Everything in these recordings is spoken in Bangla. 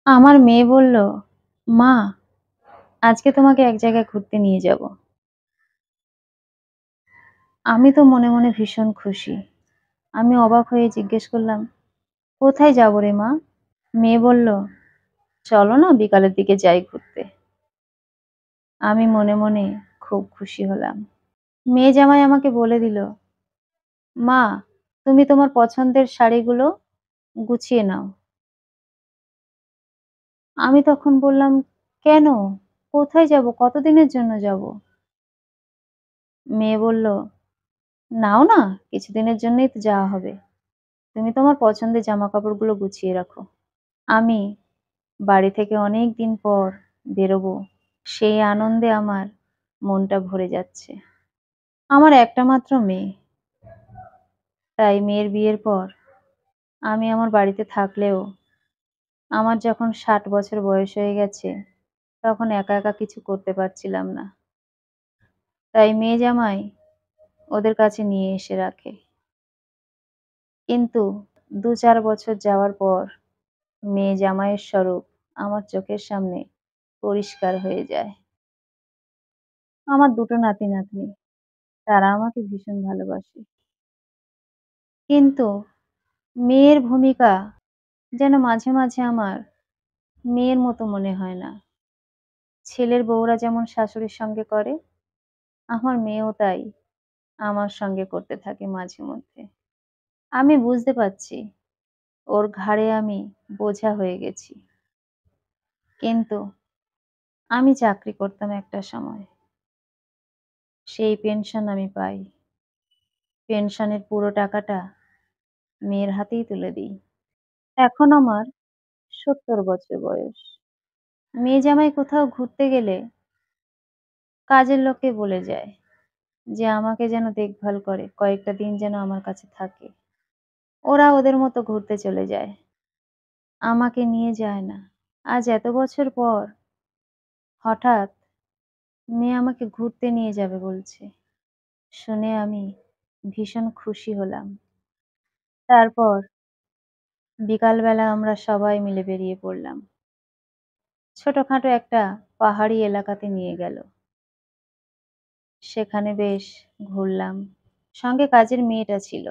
আমার মেয়ে বলল, "মা, আজকে তোমাকে এক জায়গায় ঘুরতে নিয়ে যাব।" আমি তো মনে মনে ভীষণ খুশি। আমি অবাক হয়ে জিজ্ঞেস করলাম, "কোথায় যাব রে মা?" মেয়ে বলল, "চলো না বিকালের দিকে যাই ঘুরতে।" আমি মনে মনে খুব খুশি হলাম। মেয়ে জামাই আমাকে বলে দিল, "মা, তুমি তোমার পছন্দের শাড়িগুলো গুছিয়ে নাও।" আমি তখন বললাম, "কেন? কোথায় যাব? কতদিনের জন্য যাব?" মেয়ে বলল, "নাও না, কিছুদিনের জন্যই তো যাওয়া হবে। তুমি তোমার পছন্দের জামাকাপড়গুলো গুছিয়ে রাখো।" আমি বাড়ি থেকে অনেক দিন পর বেরোবো, সেই আনন্দে আমার মনটা ভরে যাচ্ছে। আমার একটা মাত্র মেয়ে, তাই মেয়ের বিয়ের পর আমি আমার বাড়িতে থাকলেও আমার যখন ৬০ বছর বয়স হয়ে গেছে, তখন একা একা কিছু করতে পারছিলাম না। তাই মেয়ে জামাই ওদের কাছে নিয়ে এসে রাখে। কিন্তু ২-৪ বছর যাওয়ার পর মেয়ে জামাইয়ের স্বরূপ আমার চোখের সামনে পরিষ্কার হয়ে যায়। আমার ২ টো নাতি-নাতনি। তারা আমাকে ভীষণ ভালোবাসে। কিন্তু মেয়ের ভূমিকা যেন মাঝে, মাঝে আমার মেয়ের মতো মনে হয় না। ছেলের বউরা যেমন শাশুড়ির সঙ্গে করে, আমার মেয়েও তাই আমার সঙ্গে করতে থাকে মাঝে মধ্যে। আমি বুঝতে পারছি ওর ঘাড়ে আমি বোঝা হয়ে গেছি। কিন্তু আমি চাকরি করতাম একটা সময়। সেই পেনশন আমি পাই। পেনশনের পুরো টাকাটা মেয়ের হাতেই তুলে দিই। এখন আমার ৭০ বছর বয়স। মেয়ে জামাই কোথাও ঘুরতে গেলে কাজের লোককে বলে যায় যে আমাকে যেন দেখভাল করে, কয়েকটা দিন যেন আমার কাছে থাকে। ওরা ওদের মতো ঘুরতে চলে যায়। আমাকে নিয়ে যায় না। আজ এত বছর পর হঠাৎ মেয়ে আমাকে ঘুরতে নিয়ে যাবে বলছে। শুনে আমি ভীষণ খুশি হলাম। তারপর বিকালবেলা আমরা সবাই মিলে বেরিয়ে পড়লাম। ছোটখাটো একটা পাহাড়ি এলাকাতে নিয়ে গেল। সেখানে বেশ ঘুরলাম। সঙ্গে কাজের মেয়েটা ছিল।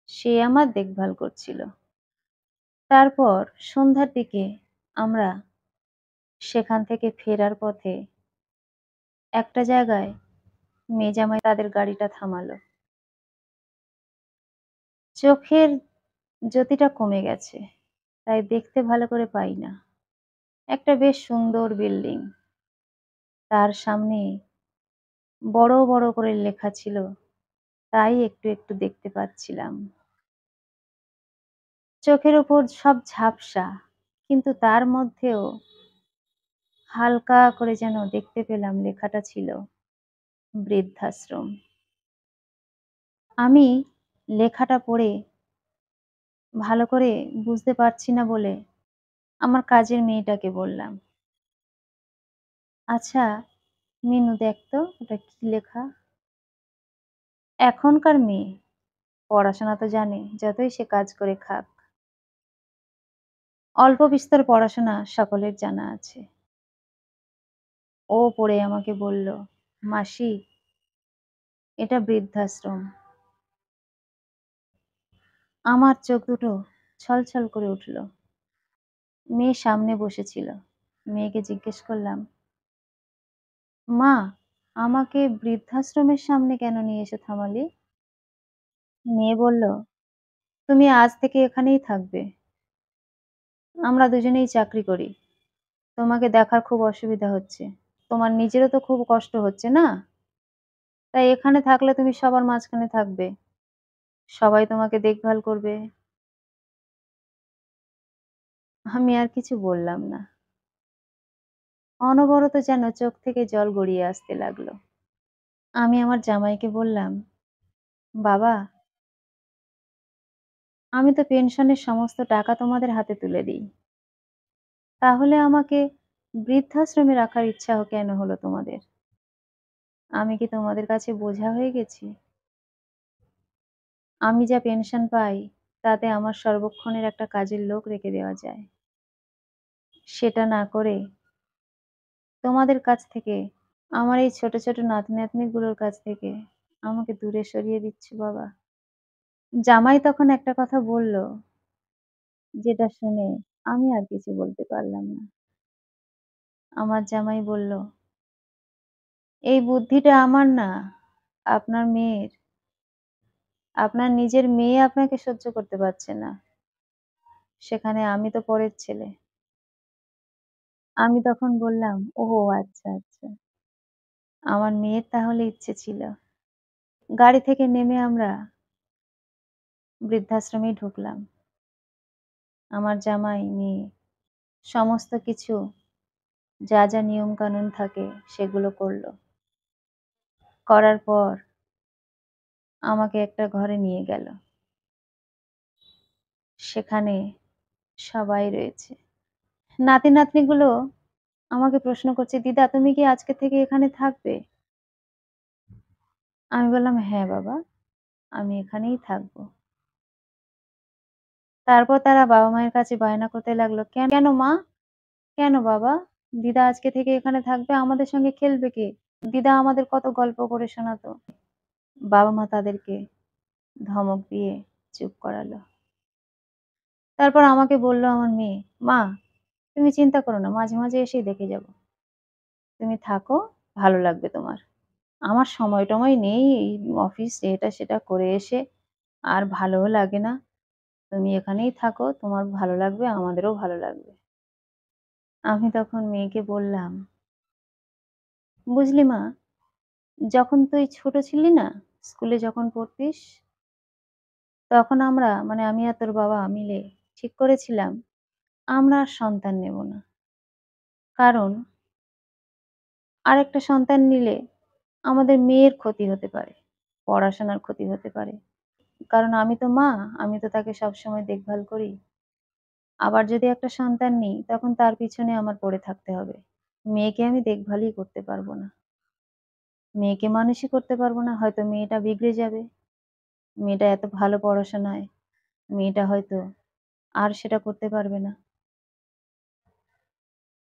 সে আমার দেখভাল করছিল। তারপর সন্ধ্যার দিকে আমরা সেখান থেকে ফেরার পথে একটা জায়গায় মেয়ে-জামাই তাদের গাড়িটা থামালো। চোখের জ্যোতিটা কমে গেছে, তাই দেখতে ভালো করে পাই না। একটা বেশ সুন্দর বিল্ডিং। তার সামনে বড় বড় করে লেখা ছিল, তাই একটু একটু দেখতে পাচ্ছিলাম। চোখের উপর সব ঝাপসা, কিন্তু তার মধ্যেও হালকা করে যেন দেখতে পেলাম লেখাটা ছিল বৃদ্ধাশ্রম। আমি লেখাটা পড়ে ভালো করে বুঝতে পারছি না বলে আমার কাজের মেয়েটাকে বললাম, "আচ্ছা মিনু দেখ তো ওটা কি লেখা?" এখনকার মেয়ে পড়াশোনা তো জানে, যতই সে কাজ করে খাক। অল্প বিস্তর পড়াশোনা সকলের জানা আছে। ও পড়ে আমাকে বলল, "মাসি, এটা বৃদ্ধাশ্রম।" আমার চোখ দুটো ছলছল করে উঠল। মেয়ে সামনে বসেছিল। মেয়েকে জিজ্ঞেস করলাম, "মা, আমাকে বৃদ্ধাশ্রমের সামনে কেন নিয়ে এসে থামালি?" মেয়ে বলল, "তুমি আজ থেকে এখানেই থাকবে। আমরা দুজনেই চাকরি করি। তোমাকে দেখার খুব অসুবিধা হচ্ছে। তোমার নিজেরও তো খুব কষ্ট হচ্ছে না? তাই এখানে থাকলে তুমি সবার মাঝখানে থাকবে। সবাই তোমাকে দেখভাল করবে।" আমি আর কিছু বললাম না। অনবরত যেন চোখ থেকে জল গড়িয়ে আসতে লাগলো। আমি আমার জামাইকে বললাম, "বাবা, আমি তো পেনশনের সমস্ত টাকা তোমাদের হাতে তুলে দিই। তাহলে আমাকে বৃদ্ধাশ্রমে রাখার ইচ্ছা কেন হলো তোমাদের? আমি কি তোমাদের কাছে বোঝা হয়ে গেছি? আমি যা পেনশন পাই তাতে আমার সর্বক্ষণের একটা কাজের লোক রেখে দেওয়া যায়। সেটা না করে তোমাদের কাছ থেকে, আমার এই ছোট, ছোট নাতি-নাতনিগুলোর কাছ থেকে আমাকে দূরে সরিয়ে দিচ্ছ বাবা। জামাই তখন একটা কথা বলল, যেটা শুনে আমি আর কিছু বলতে পারলাম না। আমার জামাই বলল, "এই বুদ্ধিটা আমার না, আপনার মেয়ের। আপনার নিজের মেয়ে আপনাকে সহ্য করতে পারছে না। সেখানে আমি তো পরের ছেলে।" আমি তখন বললাম, "ও আচ্ছা, আচ্ছা। আমার মেয়ের তাহলে ইচ্ছে ছিল।" গাড়ি থেকে নেমে আমরা বৃদ্ধাশ্রমেই ঢুকলাম। আমার জামাই, মেয়ে সমস্ত কিছু যা, যা নিয়মকানুন থাকে সেগুলো করল। করার পর আমাকে একটা ঘরে নিয়ে গেল। সেখানে সবাই রয়েছে। নাতি-নাতনিগুলো আমাকে প্রশ্ন করছে, "দিদা তুমি কি আজকে থেকে এখানে থাকবে?" আমি বললাম, "হ্যাঁ বাবা, আমি এখানেই থাকবো।" তারপর তারা বাবা-মায়ের কাছে বায়না করতে লাগলো, "কেন মা? কেন বাবা? দিদা আজকে থেকে এখানে থাকবে, আমাদের সঙ্গে খেলবে কে? দিদা আমাদের কত গল্প করে শোনাতো।" বাবা-মা তাদেরকে ধমক দিয়ে চুপ করালো। তারপর আমাকে বলল আমার মেয়ে, "মা, তুমি চিন্তা করো না, মাঝে, মাঝে এসেই দেখে যাবো। তুমি থাকো, ভালো লাগবে তোমার। আমার সময়-টময় নেই এই অফিস এটা সেটা করে এসে আর ভালোও লাগে না। তুমি এখানেই থাকো, তোমার ভালো লাগবে, আমাদেরও ভালো লাগবে।" আমি তখন মেয়েকে বললাম, "বুঝলি মা, যখন তুই ছোট ছিলি না, স্কুলে যখন পড়তিস, তখন আমরা মানে আমি আর তোর বাবা মিলে ঠিক করেছিলাম, আমরা আর সন্তান নেব না। কারণ আরেকটা সন্তান নিলে আমাদের মেয়ের ক্ষতি হতে পারে, পড়াশোনার ক্ষতি হতে পারে। কারণ আমি তো মা, আমি তো তাকে সবসময় দেখভাল করি। আবার যদি একটা সন্তান নিই, তখন তার পিছনে আমার পড়ে থাকতে হবে। মেয়েকে আমি দেখভালই করতে পারবো না। মেয়েকে মানুষই করতে পারবো না, হয়তো মেয়েটা বিগড়ে যাবে। মেয়েটা এত ভালো পড়াশোনায়, মেয়েটা হয়তো আর সেটা করতে পারবে না।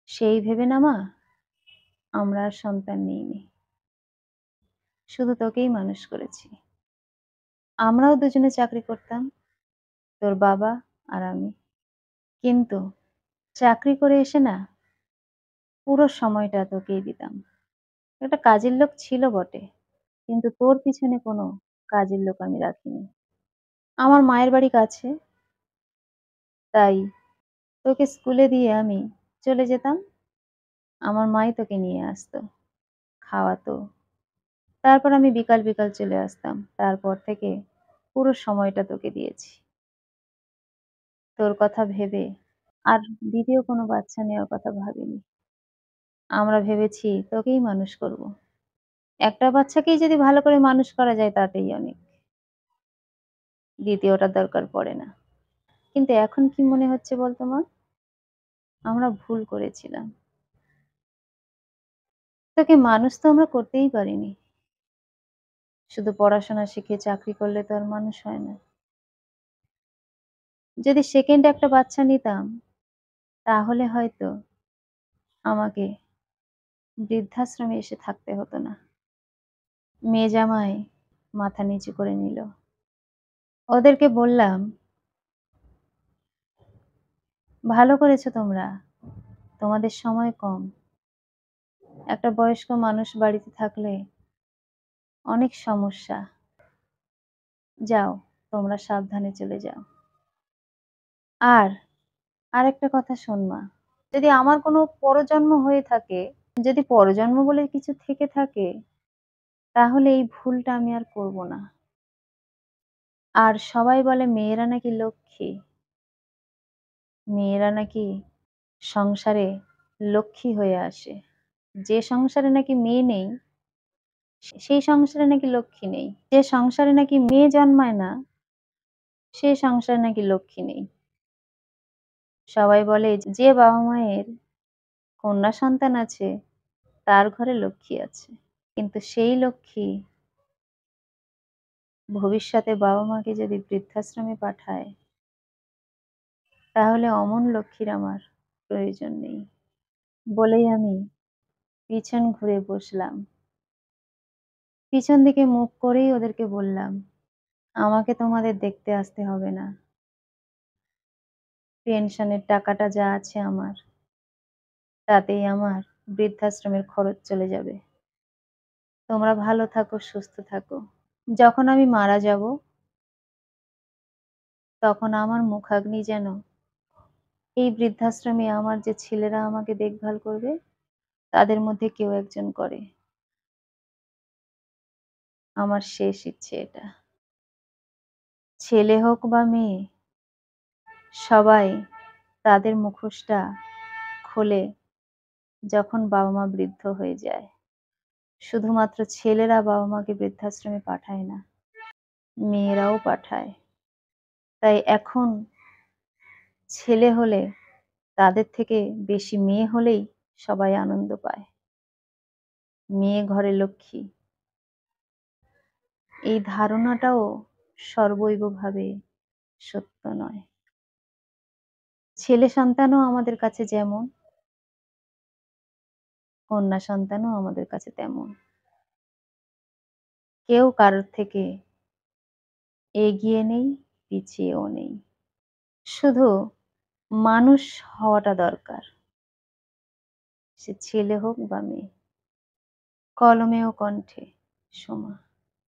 সেই ভেবে না মা, আমরা আর সন্তান নিইনি। শুধু তোকেই মানুষ করেছি। আমরাও দুজনে চাকরি করতাম, তোর বাবা আর আমি। কিন্তু চাকরি করে এসে না পুরো সময়টা তোকেই দিতাম। একটা কাজের লোক ছিল বটে, কিন্তু তোর পিছনে কোনো কাজের লোক আমি রাখিনি। আমার মায়ের বাড়ি কাছে, তাই তোকে স্কুলে দিয়ে আমি চলে যেতাম। আমার মাই তোকে নিয়ে আসতো, খাওয়াতো। তারপর আমি বিকাল, বিকাল চলে আসতাম। তারপর থেকে পুরো সময়টা তোকে দিয়েছি। তোর কথা ভেবে আর দ্বিতীয় কোনো বাচ্চা নেওয়ার কথা ভাবিনি। আমরা ভেবেছি তোকেই মানুষ করব। একটা বাচ্চাকেই যদি ভালো করে মানুষ করা যায় তাতেই অনেক। দ্বিতীয়টার দরকার পড়ে না। কিন্তু এখন কি মনে হচ্ছে বলতো মা? আমরা ভুল করেছিলাম। তোকে মানুষ তো আমরা করতেই পারিনি। শুধু পড়াশোনা শিখে চাকরি করলে তো আর মানুষ হয় না। যদি সেকেন্ড একটা বাচ্চা নিতাম, তাহলে হয়তো আমাকে বৃদ্ধাশ্রমে এসে থাকতে হতো না। মেয়ে জামাই মাথা নিচু করে নিল। ওদেরকে বললাম, "ভালো করেছো তোমরা। তোমাদের সময় কম। একটা বয়স্ক মানুষ বাড়িতে থাকলে অনেক সমস্যা। যাও, তোমরা সাবধানে চলে যাও। আর আরেকটা কথা শোন মা, যদি আমার কোনো পরজন্ম হয়ে থাকে, যদি পরজন্ম বলে কিছু থেকে থাকে, তাহলে এই ভুলটা আমি আর করব না। আর সবাই বলে মেয়েরা নাকি লক্ষ্মী, মেয়েরা নাকি সংসারে লক্ষ্মী হয়ে আসে। যে সংসারে নাকি মেয়ে নেই, সেই সংসারে নাকি লক্ষ্মী নেই। যে সংসারে নাকি মেয়ে জন্মায় না, সে সংসারে নাকি লক্ষ্মী নেই। সবাই বলে যে বাবা-মায়ের কন্যা সন্তান আছে, তার ঘরে লক্ষ্মী আছে। কিন্তু সেই লক্ষ্মী ভবিষ্যতে বাবা-মাকে যদি বৃদ্ধাশ্রমে পাঠায়, তাহলে অমন লক্ষ্মীর আমার প্রয়োজন নেই। বলেই আমি পিছন ঘুরে বসলাম। পিছন দিকে মুখ করেই ওদেরকে বললাম, "আমাকে তোমাদের দেখতে আসতে হবে না। পেনশনের টাকাটা যা আছে আমার, তাতেই আমার বৃদ্ধাশ্রমের খরচ চলে যাবে। তোমরা ভালো থাকো, সুস্থ থাকো। যখন আমি মারা যাব, তখন আমার মুখাগ্নি যেন এই বৃদ্ধাশ্রমে আমার যে ছেলেরা আমাকে দেখভাল করবে, তাদের মধ্যে কেউ একজন করে। আমার শেষ ইচ্ছে এটা। ছেলে হোক বা মেয়ে, সবাই তাদের মুখোশটা খোলে যখন বাবা-মা বৃদ্ধ হয়ে যায়। শুধুমাত্র ছেলেরা বাবা-মাকে বৃদ্ধাশ্রমে পাঠায় না, মেয়েরাও পাঠায়। তাই এখন ছেলে হলে তাদের থেকে বেশি মেয়ে হলেই সবাই আনন্দ পায়। মেয়ে ঘরে লক্ষ্মী। এই ধারণাটাও সর্বৈবভাবে সত্য নয়। ছেলে সন্তানও আমাদের কাছে যেমন, কন্যা সন্তানও আমাদের কাছে তেমন। কেউ কারোর থেকে এগিয়ে নেই, পিছিয়েও নেই। শুধু মানুষ হওয়াটা দরকার। সে ছেলে হোক বা মেয়ে। কলমে ও কণ্ঠে সোমা।